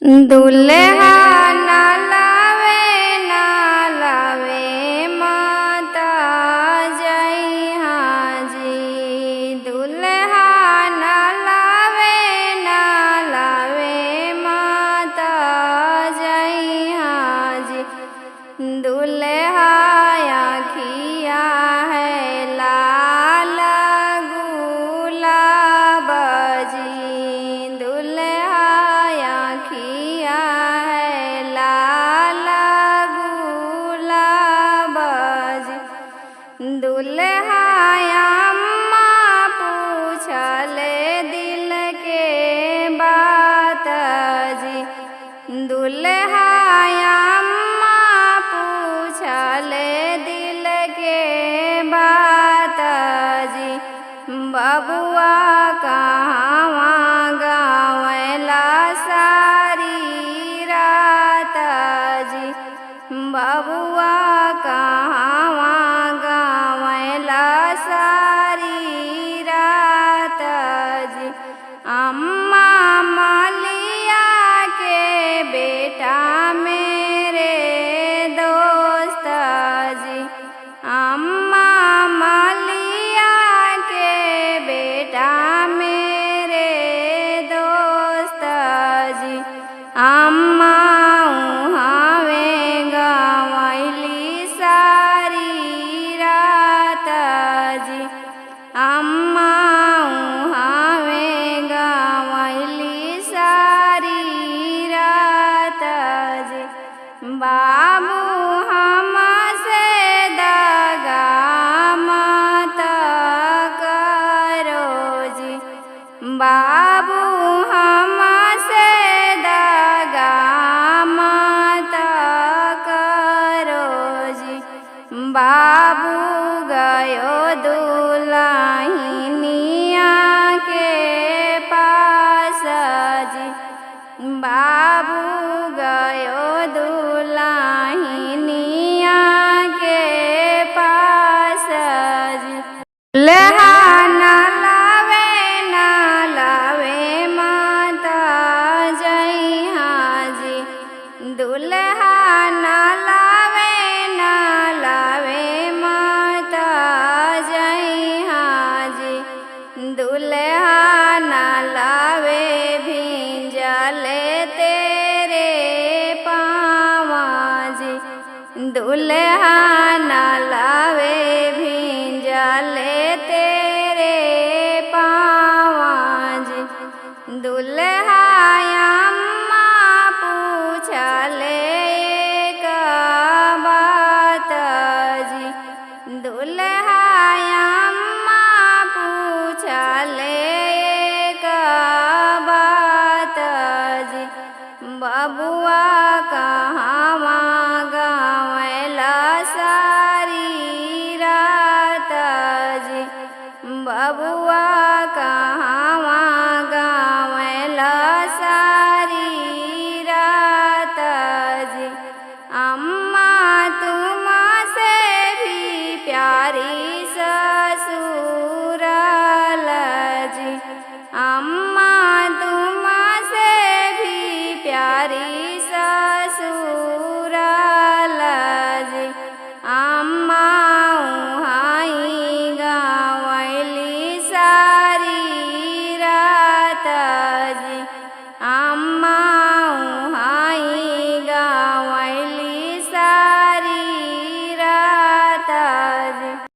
दुल्हा ना लावे माता जइहा जी। दुल्हा ना लावे माता जइहा जी। दुल्हा आँखिया है लाल गुलाब जी। दुल्हा आँखिया है लाल गुलाब जी। दुल्हा अम्मा पूछले दिल के बात जी। दुल्हा अम्मा पूछले दिल के बात जी। बबुआ कहवा गावेला सारी रात जी। बबुआ कहवा गावेला सारी रात जी। अम्मा मालिया के बेटा मेरे दोस्त जी। अम्मा मालिया के बेटा मेरे दोस्त जी। अम्मा उहावे गवैली सारी रात जी। अम्मा उहावे गवैली सारी रात जी। बाबू हमसे दगा मत करो जी। बाबू हमसे दगा मत करो जी। बाबू गयो दुल्हनिया के पास जी। बाबू गयो दुल्हनिया के पास जी। दुल्हा ना लावे माता जइहा जी। दुल्हा ना लावे माता जइहा जी। दुल्हा ना लावे भिंजले तेरे पाँव जी। दुल्हा ना लावे भिंजले तेरे पाँव जी। दुल्हा अम्मा पूछले एक बात जी। दुल्हा अम्मा पूछले एक बात जी। बबुआ कहवा गावेला सारी रात जी। बबुआ कहवा गावेला सारी रात जी। अम्मा तुमसे भी प्यारी ससुराल जी। अम्मा तुमसे भी प्यारी ससुराल जी। अम्मा उहाई गावैली सारी रात जी। अम्मा उहाई गावैली सारी रात जी।